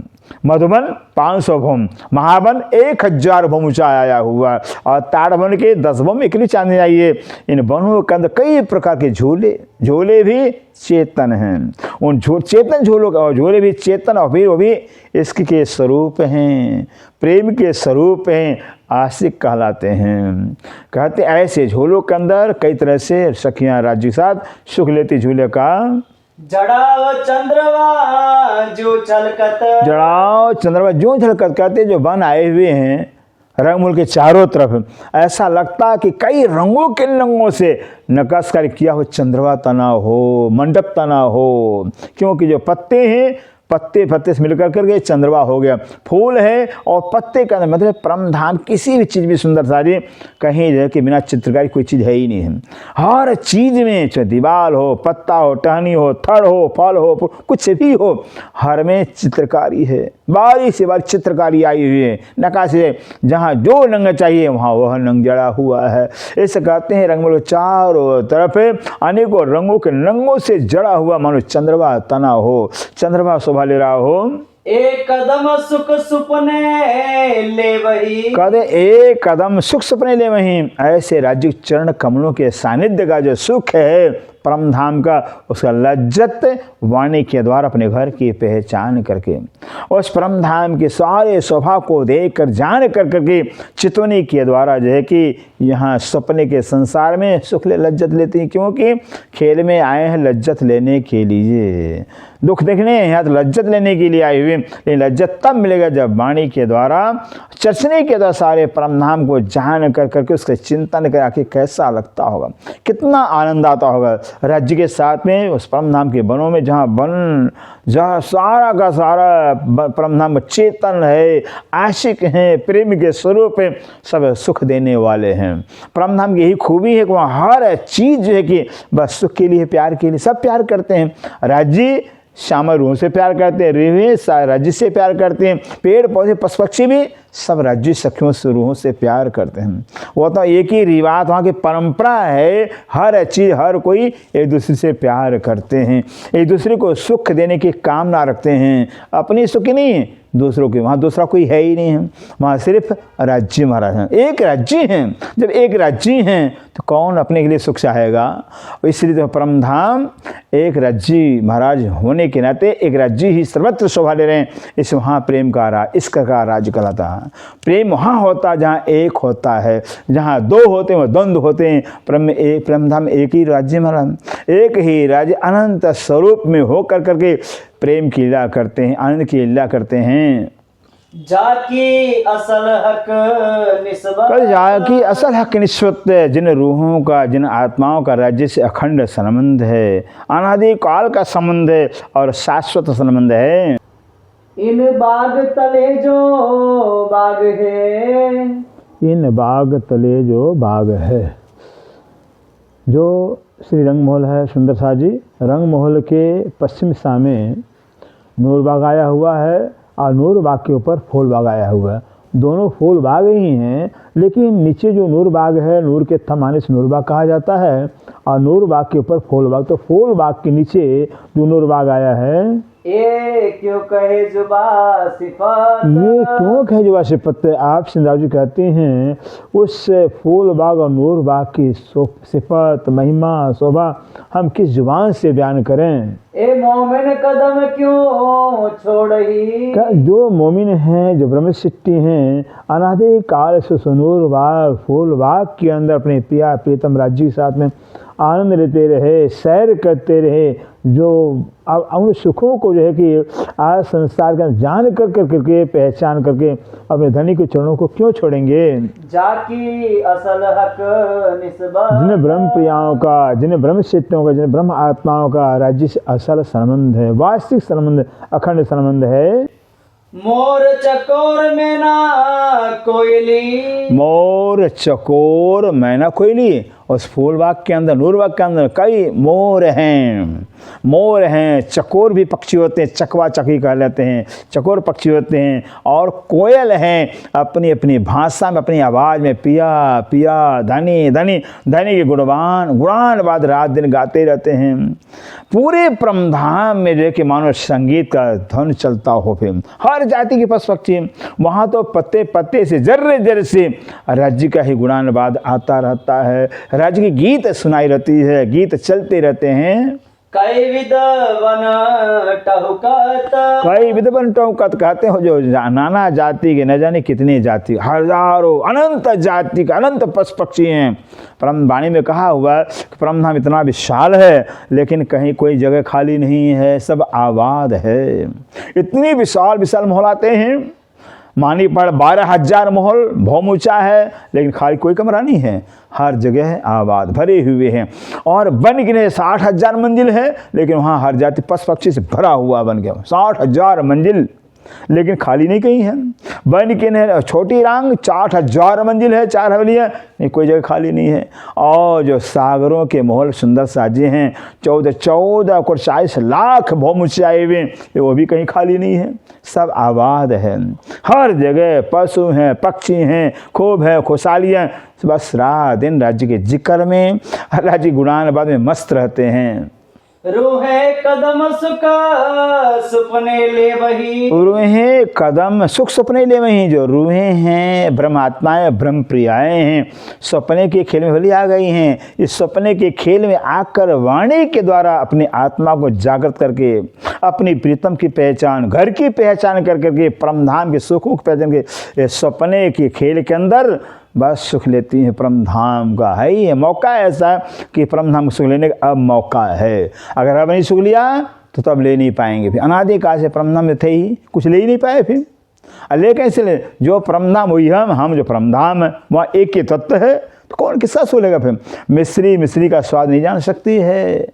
मधुबन 500 भौम, महाबन 1000 भौम ऊंचा आया हुआ और ताड़बन के 10 भौम इकली चांदनी आई है। इन बनों के अंदर कई प्रकार के झूले भी चेतन हैं। उन चेतन झूलों का, और झूले भी चेतन और फिर वो भी इश्क के स्वरूप हैं, प्रेम के स्वरूप हैं, आशिक कहलाते हैं। कहते ऐसे झूलों के अंदर कई तरह से सखियाँ राज्य के साथ सुख लेती झूले का जड़ाव चंद्रवा जो छलकत, जड़ाओ चंद्रमा जो झलकत, कहते जो बन आए हुए हैं रंगमूल के चारों तरफ, ऐसा लगता कि कई रंगों के रंगों से नक्काशकारी किया हो चंद्रमा तना हो, मंडप तना हो, क्योंकि जो पत्ते हैं पत्ते पत्ते से मिलकर करके चंद्रमा हो गया, फूल है और पत्ते का मतलब परम धाम। किसी भी चीज़ में सुंदर सारी कहीं जो है कि बिना चित्रकारी कोई चीज़ है ही नहीं है। हर चीज़ में चाहे दीवार हो, पत्ता हो, टहनी हो, थड़ हो, फल हो, कुछ भी हो, हर में चित्रकारी है। बारी से बारी चित्रकारी आई हुई है, नक्काशी है। जहाँ जो रंग चाहिए वहाँ वह रंग जड़ा हुआ है। ऐसे कहते हैं रंगमूल चारों तरफ अनेकों रंगों के रंगों से जड़ा हुआ मानो चंद्रमा तना हो, चंद्रमा शोभा ले रहा हो। एक कदम सुख सुपने ले वही, कहते एक कदम सुख सपने ले वहीं, ऐसे राज्य चरण कमलों के सानिध्य का जो सुख है परम धाम का, उसका लज्जत वाणी के द्वारा अपने घर की पहचान करके उस परम धाम के सारे शोभा को देख कर जान कर करके चितवनी के द्वारा जो है कि यहाँ सपने के संसार में सुख ले लज्जत लेते हैं, क्योंकि खेल में आए हैं लज्जत लेने के लिए, दुख देखने यहाँ तो लज्जत लेने के लिए आए हुए। लेकिन लज्जत तब मिलेगा जब वाणी के द्वारा चर्चने के द्वारा सारे परम धाम को जान कर करके उसका चिंतन कर आके कैसा लगता होगा, कितना आनंद आता होगा राज्य के साथ में उस परम धाम के वनों में, जहाँ वन जहाँ सारा का सारा परम धाम चेतन है, आशिक हैं, प्रेम के स्वरूप है, सब सुख देने वाले हैं। परम धाम की यही खूबी है कि वहाँ हर चीज़ जो है कि बस सुख के लिए, प्यार के लिए सब प्यार करते हैं। राज्य श्यामल रूहों से प्यार करते हैं, रेवे राज्य से प्यार करते हैं, पेड़ पौधे पशु पक्षी भी सब राज्य सखियों से रूहों से प्यार करते हैं। वो तो एक ही रिवाज वहाँ की परंपरा है, हर चीज़ हर कोई एक दूसरे से प्यार करते हैं, एक दूसरे को सुख देने की कामना रखते हैं, अपनी सुख नहीं दूसरों के। वहाँ दूसरा कोई है ही नहीं है, वहाँ सिर्फ राज्य महाराज हैं, एक राज्य हैं। जब एक राज्य हैं तो कौन अपने के लिए सुख चाहेगा। इसलिए तो परम धाम एक राज्य महाराज होने के नाते एक राज्य ही सर्वत्र शोभा ले रहे हैं। इस वहाँ प्रेम का राज, इसका का राज कहलाता है। प्रेम वहाँ होता है जहाँ एक होता है, जहाँ दो होते हैं वह द्वंद्व होते हैं। परम धाम एक ही राज्य महाराज, एक ही राज्य अनंत स्वरूप में होकर करके प्रेम की लीला करते हैं, आनंद की लीला करते हैं। जाकी असल हक निस्बत, जाकी असल हक निस्बत, जिन रूहों का, जिन आत्माओं का राज्य से अखंड संबंध है, अनादि काल का संबंध है और शाश्वत संबंध है। इन बाग तले जो बाग है, इन बाग तले जो बाग है, जो श्री रंगमहल है सुंदर सा जी। रंगमहल के पश्चिम दिशा में नूर बाग आया हुआ है और नूर बाग के ऊपर फूल बाग आया हुआ है। दोनों फूल बाग ही हैं, लेकिन नीचे जो नूर बाग है, नूर के थमाने से नूर बाग कहा जाता है, और नूर बाग के ऊपर फूल बाग। तो फूल बाग के नीचे जो नूर बाग आया है, ये क्यों कहे जुबा सिफत, ये क्यों कहे जुबा सिफत। आप सिंधराव जी कहते हैं उस फूल बाग और नूर बाग की सिफत, महिमा, शोभा हम किस जुबान से बयान करें। ए मोमिन कदम क्यों छोड़ही, जो मोमिन हैं, जो ब्रह्म सिद्धि हैं, अनादि काल से नूर बाग फूल बाग के अंदर अपने प्रिया प्रीतम राज्य के साथ में आनंद लेते रहे, सैर करते रहे, जो अब उन सुखों को जो है कि आज संसार का जान कर करके पहचान करके अपने धनी के चरणों को क्यों छोड़ेंगे। जाकी असल हक निस्बत, जिन्हें ब्रह्म प्रियाओं का, जिन्हें ब्रह्म सिद्धों का, जिन्हें ब्रह्म आत्माओं का राज्य से असल संबंध है, वास्तविक संबंध, अखंड संबंध है। मोर चकोर मैना कोयली, मोर चकोर मैना कोयली। उस फूल बाग के अंदर, नूर बाग के अंदर कई मोर हैं, मोर हैं। चकोर भी पक्षी होते हैं, चकवा चकी कह लेते हैं, चकोर पक्षी होते हैं। और कोयल हैं, अपनी अपनी भाषा में, अपनी आवाज़ में पिया पिया, धनी धनी, धनी के गुणानुवाद रात दिन गाते रहते हैं। पूरे परमधाम में जो है कि मानो संगीत का धुन चलता हो। फिर हर जाति के पशु पक्षी, वहाँ तो पत्ते पत्ते से, जर्रे जर्रे से राज्य का ही गुणानुवाद आता रहता है, राज्य की गीत सुनाई रहती है, गीत चलते रहते हैं। कई विध वन टहुकत। कई विधवन टौकत कहते हो जो नाना जाति के न जाने कितनी जाति, हजारों अनंत जाति के अनंत पशु पक्षी हैं। परम वाणी में कहा हुआ कि परमधाम इतना विशाल है लेकिन कहीं कोई जगह खाली नहीं है, सब आबाद है। इतनी विशाल विशाल महल आते हैं, मानी पर 12,000 महल, भौम ऊंचा है लेकिन खाली कोई कमरा नहीं है, हर जगह आबाद भरे हुए हैं। और बन गिने 60,000 मंजिल है लेकिन वहाँ हर जाति पशु पक्षी से भरा हुआ बन गया। 60,000 मंजिल लेकिन खाली नहीं कहीं है। बन के छोटी रांग 60,000 मंजिल है, 4 हवेलियाँ, नहीं कोई जगह खाली नहीं है। और जो सागरों के महल सुंदर साजे हैं, 14 करोड़ 40 लाख भौम ऊंचाई हुए, वो भी कहीं खाली नहीं है, सब आबाद है। हर जगह पशु हैं, पक्षी हैं, खूब है, खुशहालियाँ। बस रात दिन राज्य के जिक्र में, राज्य गुणान बाद में मस्त रहते हैं। रूहे कदम सुख सुपने ले वही। रूहें कदम सुख सपने ले वहीं, जो रूहें हैं ब्रह्मात्माएं ब्रह्म प्रियाएं हैं, सपने के खेल में भली आ गई हैं। इस सपने के खेल में आकर वाणी के द्वारा अपनी आत्मा को जागृत करके अपनी प्रीतम की पहचान, घर की पहचान कर करके परमधाम के सुखों की पहचान के सपने के खेल के अंदर बस सुख लेती हैं। परमधाम का है ही है मौका ऐसा कि परमधाम को सुख लेने का अब मौका है। अगर अब नहीं सुख लिया तो तब ले नहीं पाएंगे। फिर अनादि काल से परमधाम में थे ही, कुछ ले ही नहीं पाए। फिर ले कैसे ले? जो परमधाम वही हम जो परमधाम है वहाँ एक ही तत्व है, तो कौन किसका सुख लेगा? फिर मिश्री का स्वाद नहीं जान सकती है,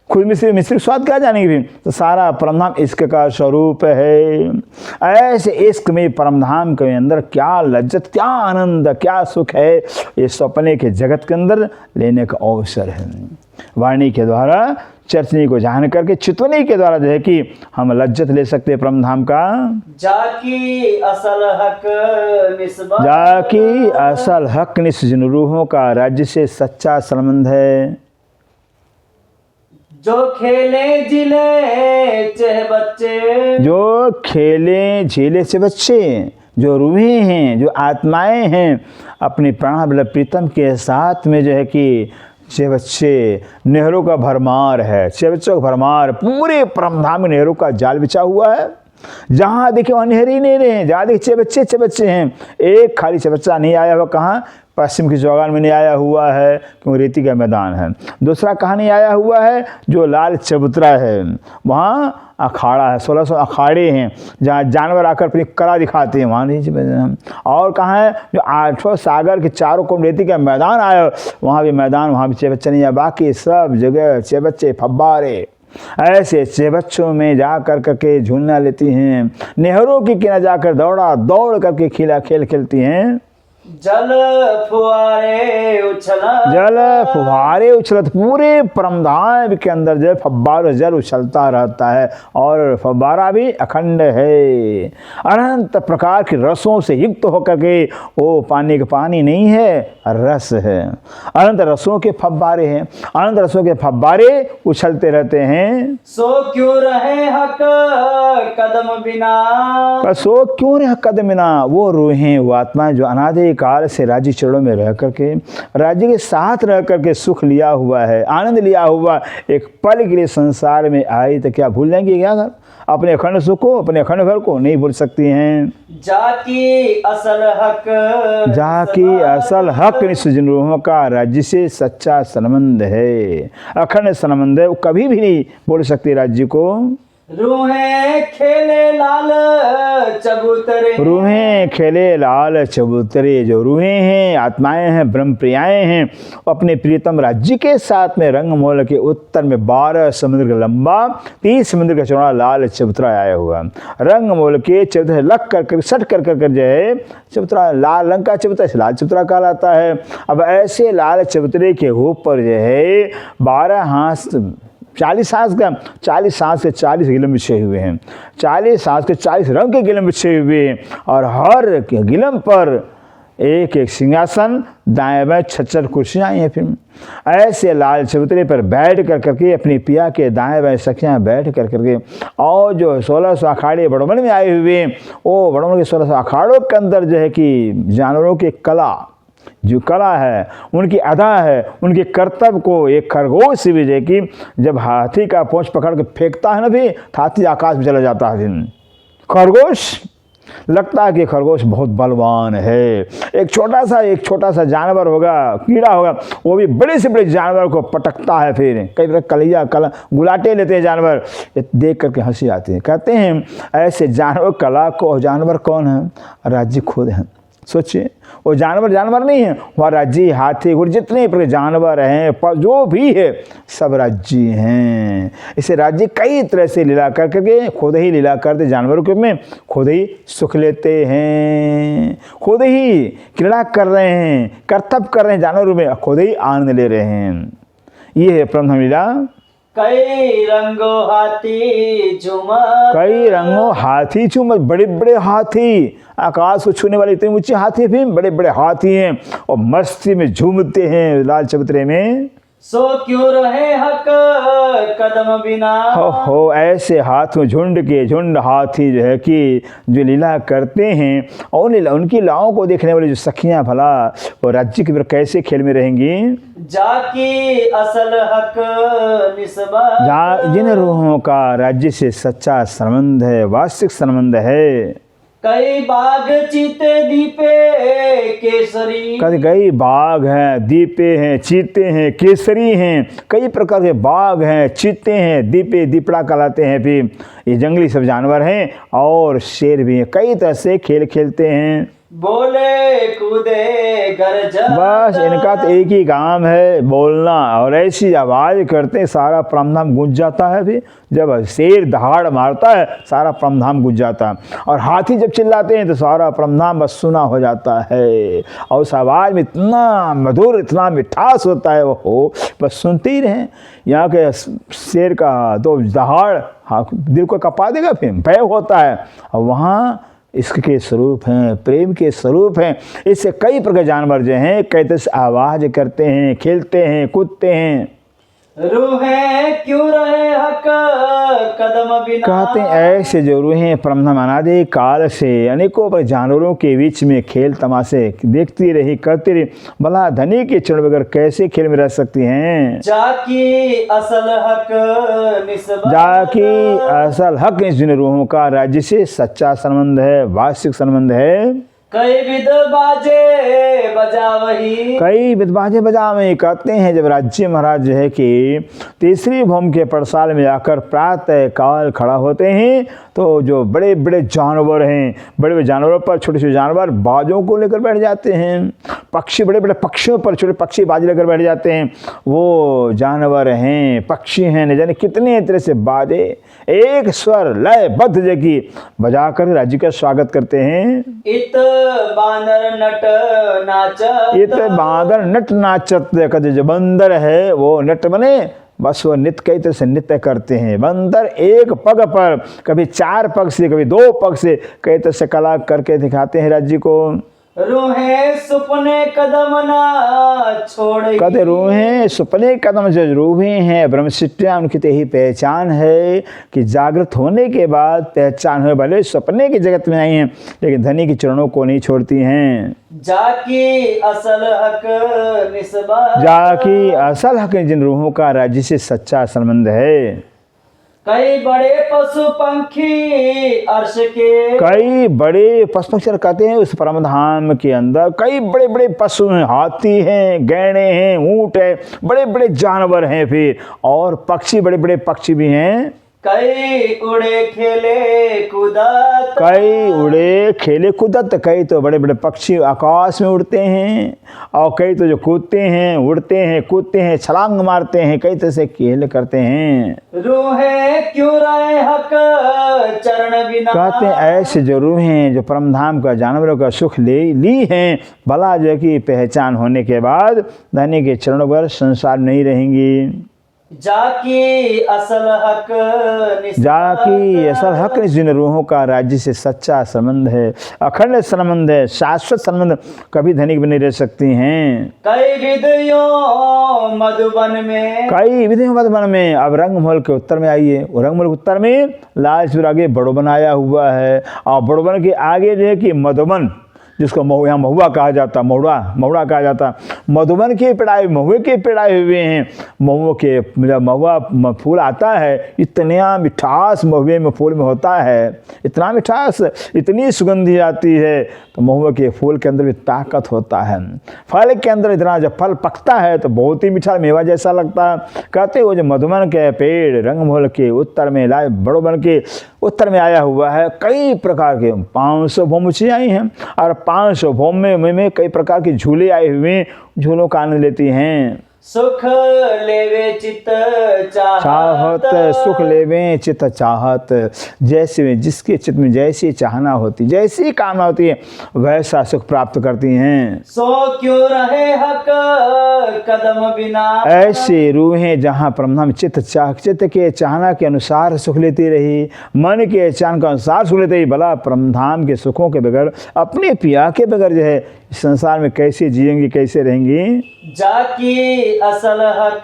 खुद मिश्री स्वाद क्या जानेंगे? फिर तो सारा परमधाम इश्क का स्वरूप है। ऐसे इश्क में परमधाम के अंदर क्या लज्जत, क्या आनंद, क्या सुख है, ये सपने के जगत के अंदर लेने का अवसर है। वाणी के द्वारा चर्चनी को जान करके चितवनी के द्वारा जो है कि हम लज्जत ले सकते हैं परमधाम का। जाकी असल हक निस्बत, जाकी असल हक निस जिन रूहों का राज्य से सच्चा संबंध है। जो खेले जिले चह बच्चे, जो खेले झेले से बच्चे, जो रूहें हैं, जो आत्माएं हैं, अपने प्राण बल प्रीतम के साथ में जो है कि छह बच्चे नेहरू का भरमार है, छह बच्चों का भरमार, पूरे परमधाम में नेहरू का जाल बिछा हुआ है। जहाँ देखे वहाँ नेहरू ही नहीं रहे, जहाँ देखे छह बच्चे हैं। एक खाली छह बच्चा नहीं आया हुआ, कहाँ? पश्चिम की चौगान में नहीं आया हुआ है क्योंकि रेती का मैदान है। दूसरा कहाँ नहीं आया हुआ है? जो लाल चबूतरा है वहाँ अखाड़ा है, 1600 अखाड़े हैं जहाँ जानवर आकर अपनी कला दिखाते हैं, वहाँ नहीं। और कहाँ है? जो 8 सागर के चारों कोण रेती का मैदान आया, वहाँ भी मैदान, वहाँ भी छह बच्चे नहीं है। बाकी सब जगह छह बच्चे फब्बारे, ऐसे छह बच्चों में जा कर करके झूलना लेती हैं। नेहरू की किनारे जाकर दौड़ करके खेल खेलती हैं। जल फुहारे उछलत पूरे परमधाम के अंदर जो फव्वारा जल उछलता रहता है, और फव्वारा भी अखंड है। अनंत प्रकार के रसों से युक्त होकर के, वो पानी का पानी नहीं है, रस है। अनंत रसों के फव्वारे हैं, अनंत रसों के फव्वारे उछलते रहते हैं। सो क्यों रहे हक कदम बिना, सो क्यों रहे कदम बिना, वो रूहें, वो आत्माएं जो अनादि काल से राज्य चरणों में रह करके, राज्य के साथ रह करके सुख लिया हुआ है, आनंद लिया हुआ, एक पल के लिए संसार में आई तो क्या भूल जाएंगे? क्या घर अपने अखंड सुख को, अपने अखंड घर को नहीं भूल सकती हैं। जाकी असल हक निस जिन रूहों का राज्य से सच्चा संबंध है, अखंड संबंध है, वो कभी भी नहीं बोल सकती राज्य को। रूहें खेले लाल चबूतरे, जो रूहें हैं, आत्माएं हैं, ब्रह्म प्रियाएं हैं, अपने प्रियतम राज्य के साथ में रंगमोल के उत्तर में 12 समुद्र का लंबा, 30 समुद्र का चौड़ा लाल चबूतरा आया हुआ। रंगमोल के चबूतरे लग कर सट कर जो है चबूतरा, लाल रंग का चबूतरा, लाल चबूतरा कहलाता है। अब ऐसे लाल चबूतरे के ऊपर जो है 12 हाथ 40 हाथ का 40 हाथ से 40 गिलम बिछे हुए हैं, 40 हाथ के 40 रंग के गिलम बिछे हुए हैं, और हर गिलम पर एक एक सिंहासन, दाएं बाएं 66 कुर्सियाँ आई हैं। फिर ऐसे लाल चबूतरे पर बैठ कर करके अपनी पिया के दाएं बाएं सखियाँ बैठ कर करके, और जो 1600 अखाड़े बड़ोमन में आए हुए, वो बड़ोमन के 1600 अखाड़ों के अंदर जो है कि जानवरों की कला, जो कला है, उनकी अदा है, उनके कर्तव्य को एक खरगोश भी है कि जब हाथी का पूंछ पकड़ के फेंकता है ना भी, हाथी आकाश में चला जाता है। खरगोश लगता है कि खरगोश बहुत बलवान है। एक छोटा सा जानवर होगा, कीड़ा होगा, वो भी बड़े से बड़े जानवर को पटकता है। फिर कई बार कलिया गुलाटे लेते हैं जानवर, देख करके हंसी आती है। कहते हैं ऐसे जानवर कला को, जानवर कौन है? राज्य खुद है। सोचिए, वो जानवर नहीं है, वह राज्य, हाथी, घोड़े, जितने प्रकार जानवर हैं, जो भी है, सब राज्य हैं। इसे राज्य कई तरह से लीला कर करके खुद ही लीला करते, जानवरों के में खुद ही सुख लेते हैं, खुद ही क्रीड़ा कर रहे हैं, कर्तव्य कर रहे हैं, जानवरों में खुद ही आनंद ले रहे हैं। ये है प्रथम लीला। कई रंगों हाथी झूमर, कई रंगों हाथी झूमर, बड़े बड़े हाथी, आकाश को छूने वाले इतने ऊंचे हाथी भी, बड़े बड़े हाथी हैं और मस्ती में झूमते हैं लाल चबूतरे में। सो क्यों रहे हक कदम बिना। हो ऐसे हाथ में झुंड हाथी जो है कि जो लीला करते हैं, और उनकी लीलाओं को देखने वाली जो सखियां भला वो राज्य के कैसे खेल में रहेंगी। जाकी असल हक निस्बत, जिन रूहों का राज्य से सच्चा संबंध है, वास्तविक संबंध है। कई बाग चीते दीपे केसरी, कई बाघ हैं, दीपे हैं, चीते हैं, केसरी हैं, कई प्रकार के बाघ हैं, चीते हैं, दीपे, दीपड़ा कहलाते हैं। फिर ये जंगली सब जानवर हैं और शेर भी हैं, कई तरह से खेल खेलते हैं। बोले कूदे गरजा, बस इनका तो एक ही काम है, बोलना, और ऐसी आवाज़ करते सारा परमधाम गूंज जाता है। भी जब शेर दहाड़ मारता है सारा परमधाम गूंज जाता है, और हाथी जब चिल्लाते हैं तो सारा परमधाम बस सुना हो जाता है। और उस आवाज़ में इतना मधुर, इतना मिठास होता है, वो हो बस सुनते ही रहें। यहाँ के शेर का तो दहाड़ दिल को कपा देगा, फिर भय होता है। और वहाँ इश्क के स्वरूप हैं, प्रेम के स्वरूप हैं। इससे कई प्रकार जानवर जो हैं कई तरह से आवाज़ करते हैं, खेलते हैं, कूदते हैं। रूहें क्यों रहे हक कदम बिना, कहते हैं ऐसे जो रूहें परमधाम अनादि काल से अनेकों पर जानवरों के बीच में खेल तमाशे देखती रही, करती रही, भला धनी के चरण बगैर कैसे खेल में रह सकती हैं। जाकी असल हक निस्बत, जाकी असल हक जिन रूहों का राज्य से सच्चा संबंध है, वास्तविक संबंध है। कई विध बाजे बजा वही, कई विधबाजे बजावे। कहते हैं जब राज्य महाराज जो है कि तीसरी भूमि के पड़साल में आकर प्रातः काल खड़ा होते हैं, तो जो बड़े बड़े जानवर हैं, बड़े बड़े जानवरों पर छोटे छोटे जानवर बाजों को लेकर बैठ जाते हैं, पक्षी बड़े बड़े पक्षियों पर छोटे पक्षी बाज लेकर बैठ जाते हैं। वो जानवर हैं, पक्षी हैं, न जाने कितने तरह से बाजे एक स्वर लयबद्ध जगह बजा कर राज्य का स्वागत करते हैं। इत बांदर नट नाचत, इत बांदर नट नाचत, कहते जो बंदर है वो नट बने, बस वो नित्य कई तरह से नृत्य करते हैं। बंदर एक पग पर, कभी 4 पग से, कभी 2 पग से कई तरह से कला करके दिखाते हैं राज्य को। रूहें सुपने कदम ना छोड़े, कहते रूहें सुपने कदम, जो रूहें हैं ब्रह्मसिद्धियाँ, उनकी तो यही पहचान है कि जागृत होने के बाद पहचान हो, भले सपने की जगत में नहीं है लेकिन धनी के चरणों को नहीं छोड़ती हैं। जाकी असल हक निस्बत, जाकी असल हक जिन रूहों का राज्य से सच्चा संबंध है। कई बड़े पशु पंखी अर्श के, कई बड़े पशु पक्षी कहते हैं उस परमधाम के अंदर कई बड़े बड़े पशु हैं, हाथी हैं, गैंडे हैं, ऊंट हैं, बड़े बड़े जानवर हैं, फिर और पक्षी, बड़े बड़े पक्षी भी हैं। कई उड़े खेले कूदत, कई उड़े खेले कूदत, कई तो बड़े बड़े पक्षी आकाश में उड़ते हैं, और कई तो जो कूदते हैं, उड़ते हैं, कूदते हैं, छलांग मारते हैं, कई तरह से खेल करते हैं। रूहें क्यों रहे हक चरण बिना, कहते हैं ऐसे जो रूहें जो परमधाम का जानवरों का सुख ली हैं, भला जो कि पहचान होने के बाद धनी के चरणों पर संसार नहीं रहेंगी। जाकी असल हक निस्बत, जाकी असल हक जिन रूहों का राज्य से सच्चा संबंध है, अखंड संबंध है, शाश्वत संबंध, कभी धनिक भी नहीं रह सकती हैं। कई विधियों मधुबन में, कई विधियों मधुबन में। अब रंगमहल के उत्तर में आइए, रंगमहल के उत्तर में लाल चूर आगे बड़ोबन आया हुआ है, और बड़ोबन के आगे जो है कि मधुबन, जिसको यहाँ महुआ कहा जाता, महुआ कहा जाता। मधुबन की पेड़ाए, महुए के पेड़ाए हुए हैं। महुए के जब महुआ फूल आता है, इतना मिठास महुए में फूल में होता है, इतना मिठास, इतनी सुगंधी आती है। तो महुए के फूल के अंदर भी ताकत होता है। फल के अंदर इतना, जब फल पकता है तो बहुत ही मीठा मेवा जैसा लगता है। कहते हो जो मधुबन के पेड़ रंगमहल के उत्तर में लाए, बड़ोबन के उत्तर में आया हुआ है। कई प्रकार के 500 भौम आई हैं और 500 भौम में कई प्रकार के झूले आए हुए, झूलों का आनंद लेती हैं। सुख लेवे चित चाहत, सुख लेवे चित चाहत, जैसे जिसके चित्त में जैसी चाहना होती, जैसी कामना होती है, वैसा सुख प्राप्त करती हैं। सो क्यों रहे हक कदम बिना। ऐसी रूहें जहाँ परमात्मा में चित्त के चाहना के अनुसार सुख लेती रही, मन के चाहना के अनुसार सुख लेती रही, भला परमधाम के सुखों के बगैर, अपने पिया के बगैर जो है इस संसार में कैसे जिएंगी, कैसे रहेंगी। जाकी असल हक,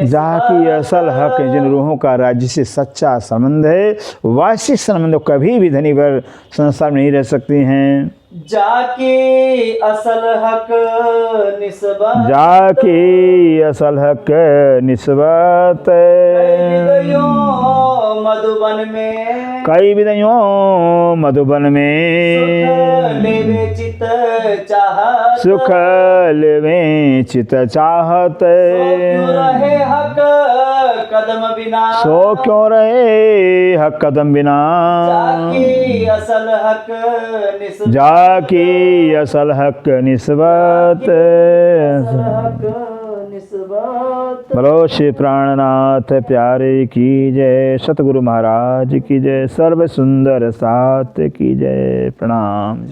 जाकी असल हक, जिन रूहों का राज्य से सच्चा संबंध है, वार्षिक संबंध कभी भी धनी भर संसार में नहीं रह सकती हैं। जाकी असल हक निस्बत, जाकी असल हक निस्बत, मधुबन में, कई विदयों मधुबन में, लेवे चित चाहत, सुख लेवे चित चाहत, रहे हक कदम बिना। सो क्यों रहे हक कदम बिना। जाकी असल हक निस्बत, जाकी असल हक निस्बत। बोलो श्री प्राणनाथ प्यारे की जय, सतगुरु महाराज की जय, सर्व सुंदर साथ की जय। प्रणाम।